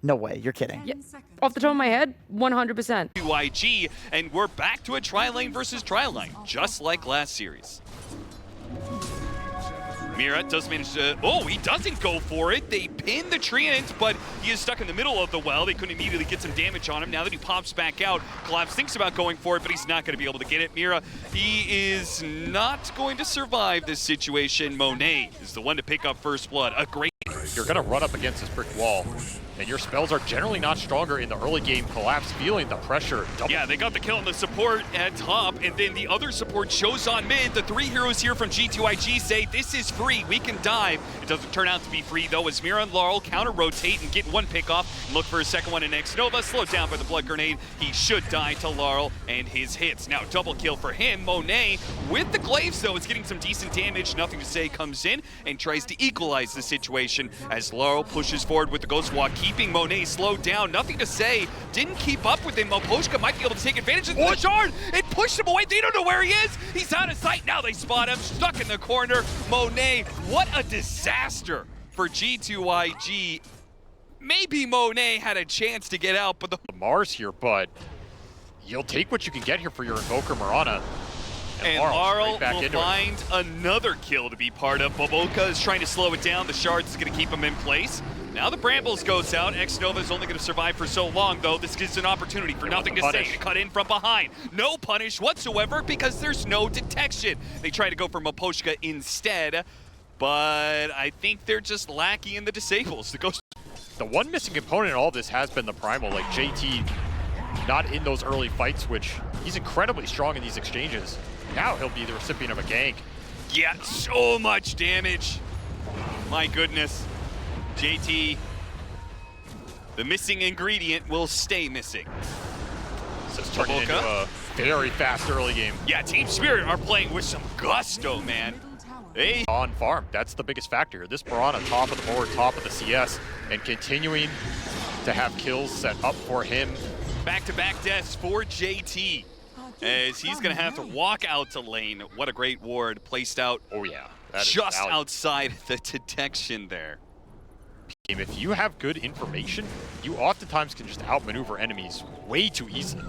No way, you're kidding. Yeah. Off the top of my head, 100%. IG, and we're back to a tri-lane versus tri-lane, just like last series. Mira does manage to, oh, he doesn't go for it. They pin the Treant, but he is stuck in the middle of the well. They couldn't immediately get some damage on him. Now that he pops back out, Collapse thinks about going for it, but he's not going to be able to get it. Mira, he is not going to survive this situation. Monet is the one to pick up first blood. A great... You're going to run up against this brick wall, and your spells are generally not stronger in the early game. Collapse feeling the pressure. Yeah, they got the kill on the support at top, and then the other support shows on mid. The three heroes here from G2IG say, this is free, we can dive. It doesn't turn out to be free, though, as Mira and Laurel counter-rotate and get one pick off and look for a second one in X Nova. Slowed down by the blood grenade. He should die to Laurel and his hits. Now, double kill for him. Monet, with the glaives, though, is getting some decent damage. Nothing to say comes in and tries to equalize the situation as Laurel pushes forward with the Ghost Walk, keeping Monet slowed down. Nothing to say. Didn't keep up with him. Moposhka might be able to take advantage of the shard. It pushed him away. They don't know where he is. He's out of sight. Now they spot him. Stuck in the corner. Monet, what a disaster for G2IG. Maybe Monet had a chance to get out, but the Mars here, but you'll take what you can get here for your Invoker Mirana. And Laurel will find another kill to be part of. Boboka is trying to slow it down. The shards is going to keep him in place. Now the Brambles goes out. X-Nova is only going to survive for so long, though. This gives an opportunity for Nothing to Say to cut in from behind. No punish whatsoever because there's no detection. They try to go for Moposhka instead, but I think they're just lacking in the disables. The one missing component in all this has been the Primal, like JT not in those early fights, which he's incredibly strong in these exchanges. Now he'll be the recipient of a gank. Yeah, so much damage. My goodness. JT, the missing ingredient will stay missing. So it's turning into a very fast early game. Yeah, Team Spirit are playing with some gusto, man. Hey. On farm, that's the biggest factor here. This Piranha, top of the board, top of the CS, and continuing to have kills set up for him. Back-to-back deaths for JT, as he's going to have to walk out to lane. What a great ward placed out. Oh yeah. Just outside the detection there. If you have good information, you oftentimes can just outmaneuver enemies way too easily.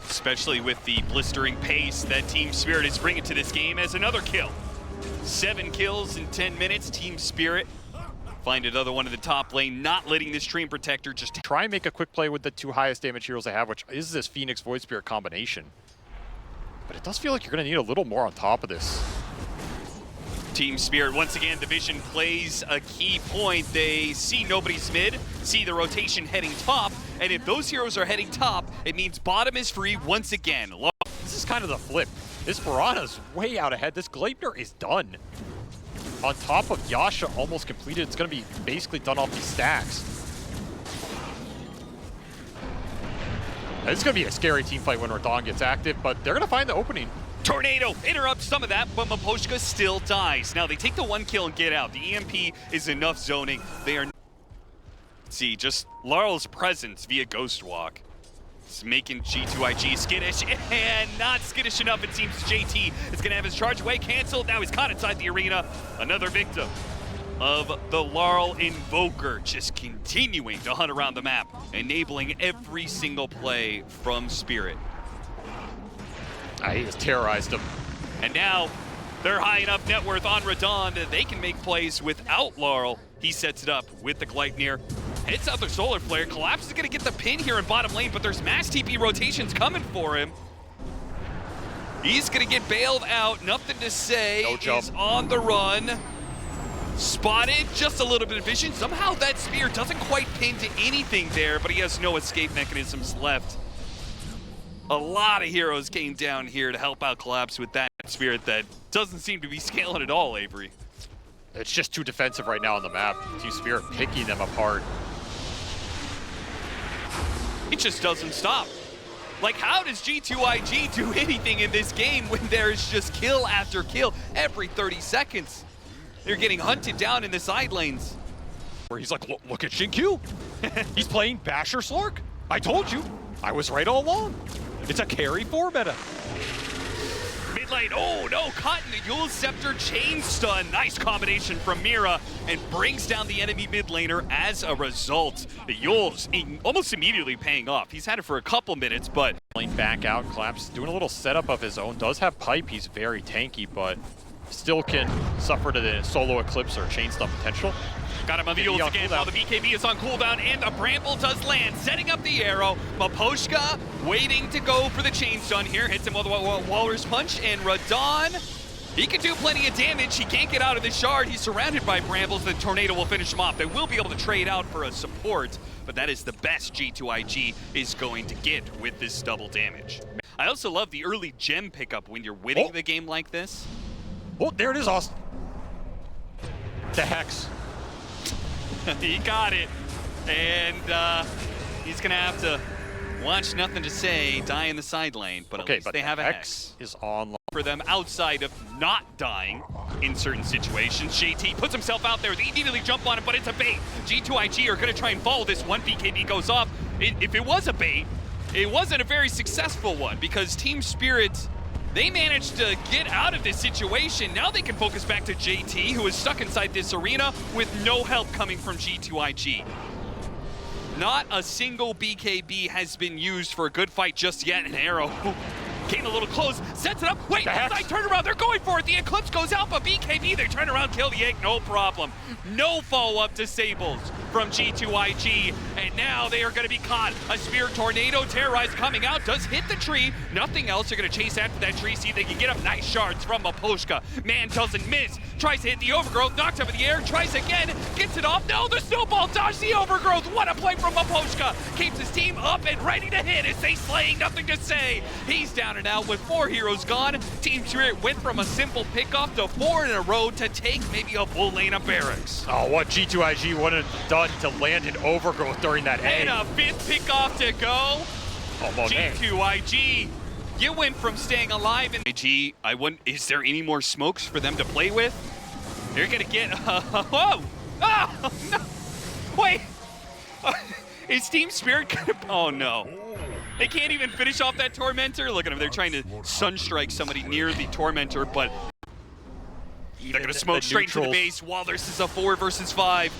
Especially with the blistering pace that Team Spirit is bringing to this game as another kill. 7 kills in 10 minutes, Team Spirit. Find another one in the top lane, not letting this Stream Protector just... Try and make a quick play with the 2 highest damage heroes they have, which is this Phoenix Void Spirit combination. But it does feel like you're going to need a little more on top of this. Team Spirit, once again, the vision plays a key point. They see nobody's mid, see the rotation heading top, and if those heroes are heading top, it means bottom is free once again. This is kind of the flip. This Piranha's way out ahead. This Gleipnir is done. On top of Yasha almost completed, it's going to be basically done off these stacks. Now, this is going to be a scary team fight when Radon gets active, but they're going to find the opening. Tornado interrupts some of that, but Moposhka still dies. Now they take the 1 kill and get out. The EMP is enough zoning. They are... See, just Laurel's presence via Ghost Walk. It's making G2IG skittish, and not skittish enough, it seems. JT is going to have his charge away canceled. Now he's caught inside the arena. Another victim of the Laurel Invoker, just continuing to hunt around the map, enabling every single play from Spirit. He has terrorized him. And now they're high enough net worth on Radon that they can make plays without Laurel. He sets it up with the Gleipnir. Hits out their Solar Flare. Collapse is going to get the pin here in bottom lane, but there's mass TP rotations coming for him. He's going to get bailed out. Nothing to say. No jump. He's on the run. Spotted. Just a little bit of vision. Somehow that spear doesn't quite pin to anything there, but he has no escape mechanisms left. A lot of heroes came down here to help out Collapse with that Spirit that doesn't seem to be scaling at all, Avery. It's just too defensive right now on the map. Team Spirit picking them apart. It just doesn't stop. Like, how does G2IG do anything in this game when there's just kill after kill every 30 seconds? They're getting hunted down in the side lanes. Where he's like, look at Shinkyu. He's playing Basher Slark. I told you. I was right all along. It's a carry 4 meta. Mid side lane. Oh no, caught in the Yule Scepter chain stun. Nice combination from Mira and brings down the enemy mid laner as a result. The Yule's almost immediately paying off. He's had it for a couple minutes, but Lane back out, Collapse doing a little setup of his own. Does have pipe, he's very tanky, but still can suffer to the solo eclipse or chain stun potential. got him on the Yules again while the BKB is on cooldown, and the Bramble does land, setting up the arrow. Maposhka waiting to go for the chain stun here, hits him with a Walrus Punch, and Radon, he can do plenty of damage. He can't get out of the shard. He's surrounded by Brambles. The Tornado will finish him off. They will be able to trade out for a support, but that is the best G2IG is going to get with this double damage. I also love the early gem pickup when you're winning the game like this. Oh, there it is, Austin. The Hex. He got it, and he's gonna have to watch nothing to say, die in the side lane, but at least they have a Hex is on for them outside of not dying in certain situations. JT puts himself out there, they immediately jump on him, but it's a bait. G2IG are gonna try and follow this one. BKB goes off. If it was a bait, it wasn't a very successful one because Team Spirit, they managed to get out of this situation. Now they can focus back to JT, who is stuck inside this arena with no help coming from G2IG. Not a single BKB has been used for a good fight just yet. An arrow getting a little close, sets it up. Wait, side turnaround, they're going for it. The Eclipse goes out, but BKB, they turn around, kill the egg, no problem. No follow-up disables from G2IG, and now they are going to be caught. A Spear Tornado Terrorize coming out, does hit the tree. Nothing else, they're going to chase after that tree, see if they can get up. Nice shards from Maposhka. Man doesn't miss, tries to hit the Overgrowth, knocked up in the air, tries again, gets it off. No, the Snowball dodged the Overgrowth. What a play from Maposhka. Keeps his team up and ready to hit as they slaying, nothing to say. He's down and out with 4 heroes gone. Team Spirit went from a simple pickoff to 4 in a row to take maybe a full lane of barracks. Oh, what G2IG would have done to land an Overgrowth during that egg. And a 5th pickoff to go. G2IG, you went from staying alive in IG. Is there any more smokes for them to play with? They're gonna get, whoa! Oh, no! Wait! Is Team Spirit gonna, oh no. They can't even finish off that Tormentor. Look at them, they're trying to Sunstrike somebody near the Tormentor, but they're gonna smoke straight into the base. Walrus is a 4 versus 5.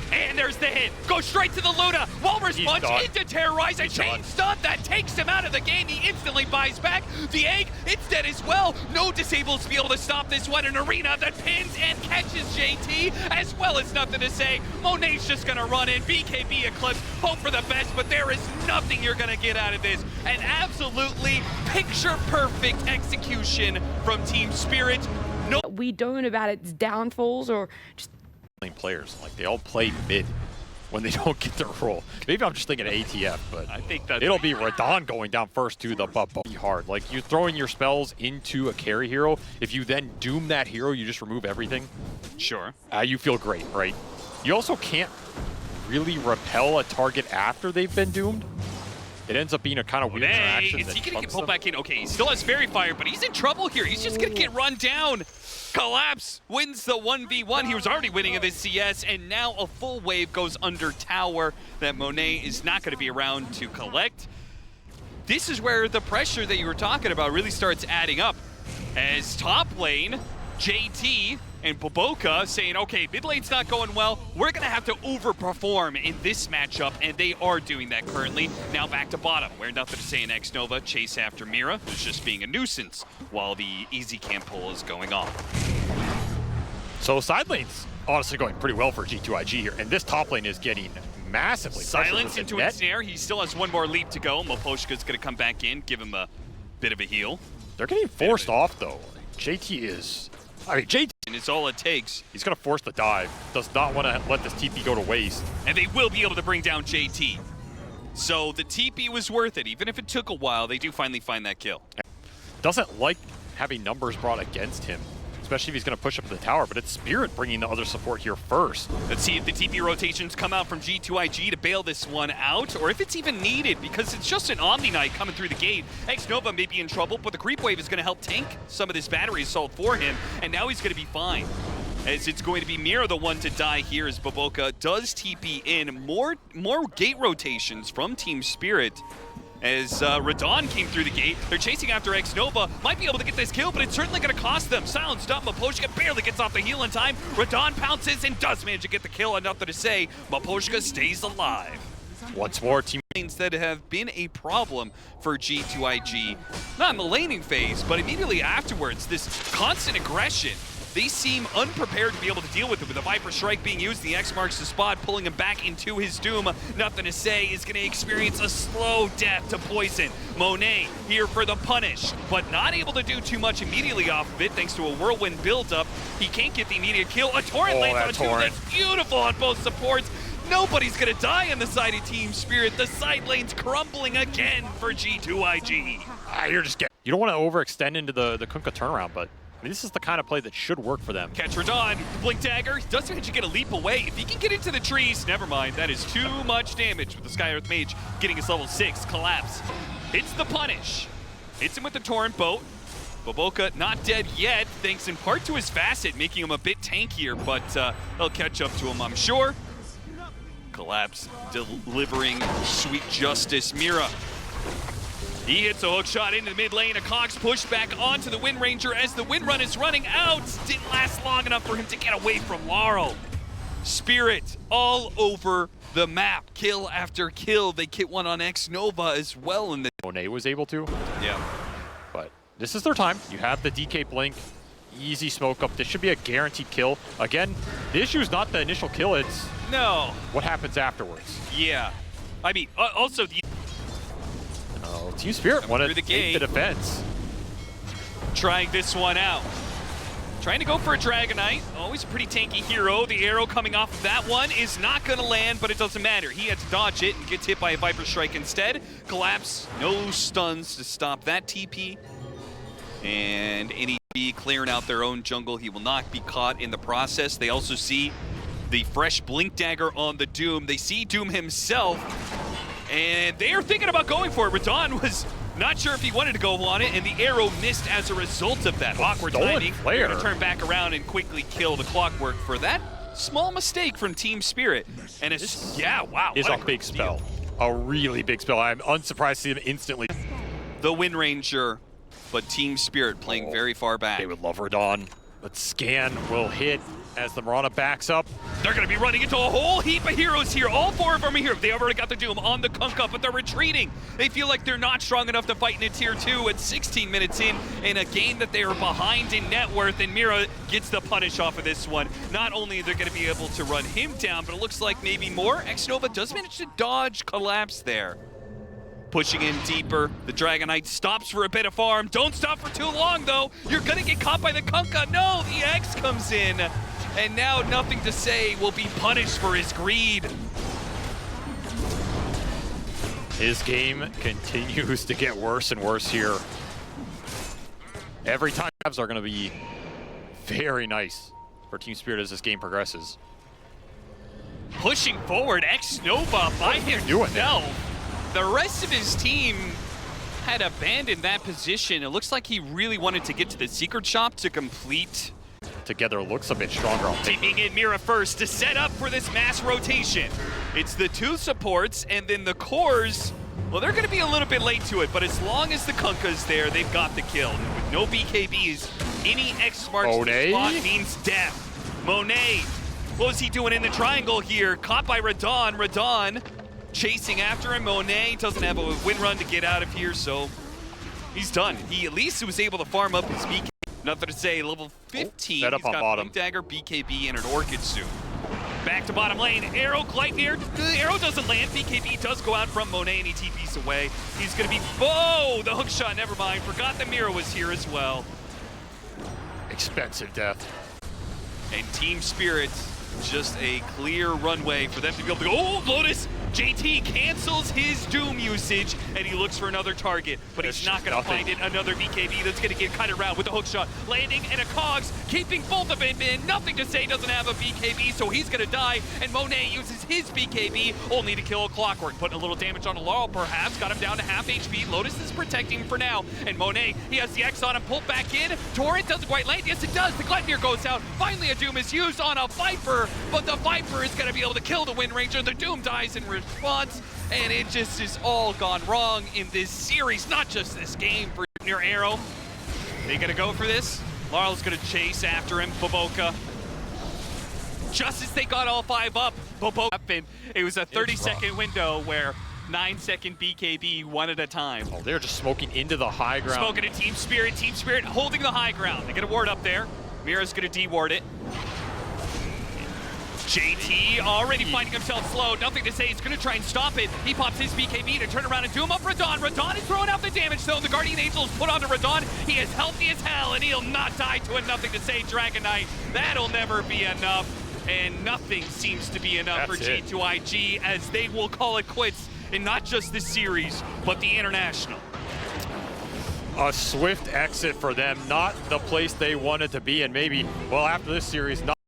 And there's the hit. Go straight to the Luna. Walrus Punch into Terrorize. A chain stun that takes him out of the game. He instantly buys back. The egg, it's dead as well. No disables to be able to stop this one. An arena that pins and catches JT, as well as nothing to say. Monet's just gonna run in. BKB Eclipse, hope for the best, but there is nothing you're gonna get out of this. An absolutely picture-perfect execution from Team Spirit. No, we don't know about its downfalls or just players, like they all play mid when they don't get their role. Maybe I'm just thinking ATF, but I think that it'll be Radon going down first to the be hard. Like you're throwing your spells into a carry hero. If you then doom that hero, you just remove everything. Sure. You feel great, right? You also can't really repel a target after they've been doomed. It ends up being a kind of weird interaction. Is he gonna get pulled back in? Okay, he still has Fairy Fire, but he's in trouble here. He's just gonna get run down. Collapse wins the 1v1. He was already winning in this CS, and now a full wave goes under tower that Monet is not gonna be around to collect. This is where the pressure that you were talking about really starts adding up. As top lane, JT and Boboka saying, okay, mid lane's not going well, we're gonna have to overperform in this matchup, and they are doing that currently. Now back to bottom, where nothing to say in X-Nova, chase after Mira, who's just being a nuisance while the easy camp pull is going on. So side lane's honestly going pretty well for G2IG here, and this top lane is getting massively silence into a snare. He still has 1 more leap to go. Maposhka's gonna come back in, give him a bit of a heal. They're getting forced off though. JT is, I mean, JT, and it's all it takes. He's gonna force the dive. Does not want to let this TP go to waste. And they will be able to bring down JT. So the TP was worth it. Even if it took a while, they do finally find that kill. Doesn't like having numbers brought against him, especially if he's gonna push up to the tower, but it's Spirit bringing the other support here first. Let's see if the TP rotations come out from G2IG to bail this one out, or if it's even needed, because it's just an Omni Knight coming through the gate. X-Nova may be in trouble, but the creep wave is gonna help tank some of this battery assault for him, and now he's gonna be fine. As it's going to be Mira the one to die here as Boboka does TP in. More gate rotations from Team Spirit. as Radon came through the gate. They're chasing after X-Nova. Might be able to get this kill, but it's certainly going to cost them. Silenced up. Maposhka barely gets off the heal in time. Radon pounces and does manage to get the kill. And nothing to say. Maposhka stays alive. Once more, team Lanes that have been a problem for G2IG. Not in the laning phase, but immediately afterwards, this constant aggression. They seem unprepared to be able to deal with it, with the Viper Strike being used. The X marks the spot, pulling him back into his doom. Nothing to say, is going to experience a slow death to Poison. Monet here for the punish, but not able to do too much immediately off of it thanks to a whirlwind buildup. He can't get the immediate kill. A torrent lands on a two. That's beautiful on both supports. Nobody's going to die on the side of Team Spirit. The side lane's crumbling again for G2IG. You don't want to overextend into the Kunkka turnaround, but I mean, this is the kind of play that should work for them. Catch Radon, Blink Dagger, doesn't manage to get a leap away. If he can get into the trees, never mind, that is too much damage with the Sky Earth Mage getting his level 6 collapse. Hits the punish, hits him with the Torrent Boat. Boboka not dead yet, thanks in part to his Facet, making him a bit tankier, but they'll catch up to him, I'm sure. Collapse, delivering sweet justice. Mira. He hits a hook shot into the mid lane. A Cox pushed back onto the Wind Ranger as the Wind Run is running out. Didn't last long enough for him to get away from Laurel. Spirit all over the map. Kill after kill. They get one on X-Nova as well. In the Monet was able to. Yeah. But this is their time. You have the DK Blink. Easy smoke up. This should be a guaranteed kill. Again, the issue is not the initial kill. It's what happens afterwards. Yeah. I mean, also the... Team Spirit wanted to take the defense. Trying this one out. Trying to go for a Dragonite. Always a pretty tanky hero. The arrow coming off of that one is not going to land, but it doesn't matter. He had to dodge it and gets hit by a Viper Strike instead. Collapse, no stuns to stop that TP. And NEB clearing out their own jungle. He will not be caught in the process. They also see the fresh Blink Dagger on the Doom. They see Doom himself. And they're thinking about going for it. Radon was not sure if he wanted to go on it, and the arrow missed as a result of that. Awkward timing. They're going to turn back around and quickly kill the Clockwork for that small mistake from Team Spirit. And it's, yeah, wow. Is a big spell. A really big spell. I'm unsurprised to see him instantly. The Wind Ranger, but Team Spirit playing very far back. They would love Radon, but Scan will hit as the Mirana backs up. They're going to be running into a whole heap of heroes here. All four of them are here. They already got the Doom on the Kunkka, but they're retreating. They feel like they're not strong enough to fight in a tier 2 at 16 minutes in a game that they are behind in net worth, and Mira gets the punish off of this one. Not only are they going to be able to run him down, but it looks like maybe more. X-Nova does manage to dodge Collapse there. Pushing in deeper, the Dragonite stops for a bit of farm. Don't stop for too long, though. You're going to get caught by the Kunkka. No, the X comes in. And now Nothing to Say will be punished for his greed. His game continues to get worse and worse here. Every time are going to be very nice for Team Spirit as this game progresses. Pushing forward, X-Nova by himself. The rest of his team had abandoned that position. It looks like he really wanted to get to the secret shop to complete. Together looks a bit stronger. Taking in Mira first to set up for this mass rotation. It's the two supports and then the cores. Well, they're going to be a little bit late to it, but as long as the Kunkka's there, they've got the kill. With no BKBs, any X marks to the spot means death. Monet, what was he doing in the triangle here? Caught by Radon. Radon chasing after him. Monet doesn't have a win run to get out of here, so he's done. He at least was able to farm up his BKB. Nothing to say, level 15. Set up He's on got bottom. Blink Dagger, BKB, and an Orchid soon. Back to bottom lane. Arrow, Gleipnir. The arrow doesn't land. BKB does go out from Monet, and he TPs away. He's going to be... Oh, the hook shot, never mind. Forgot that Mira was here as well. Expensive death. And Team Spirit, just a clear runway for them to be able to go. Oh, Lotus! JT cancels his Doom usage, and he looks for another target, but he's not going to find it. Another BKB that's going to get cut around with the hook shot. Landing and a Cogs, keeping both of them in. Nothing to Say doesn't have a BKB, so he's going to die, and Monet uses his BKB only to kill a Clockwork. Putting a little damage on a Laurel, perhaps. Got him down to half HP. Lotus is protecting him for now, and Monet, he has the X on him, pulled back in. Torrent doesn't quite land. Yes, it does. The Gleipnir goes out. Finally, a Doom is used on a Viper, but the Viper is going to be able to kill the Wind Ranger. The Doom dies in once, and it just is all gone wrong in this series, not just this game for Junior Arrow. They gonna go for this? Laurel's gonna chase after him, Boboka. Just as they got all 5 up, Boboka, and it was a 30-second window where 9-second BKB one at a time. Oh, they're just smoking into the high ground. Smoking a Team Spirit holding the high ground. They get a ward up there. Mira's gonna de-ward it. JT already finding himself slow. Nothing to say. He's going to try and stop it. He pops his BKB to turn around and do him up Radon. Radon is throwing out the damage zone. The Guardian Angel is put onto Radon. He is healthy as hell, and he'll not die to a nothing to say Dragon Knight. That'll never be enough, and nothing seems to be enough for G2IG as they will call it quits in not just this series, but the International. A swift exit for them, not the place they wanted to be, and maybe, well, after this series, not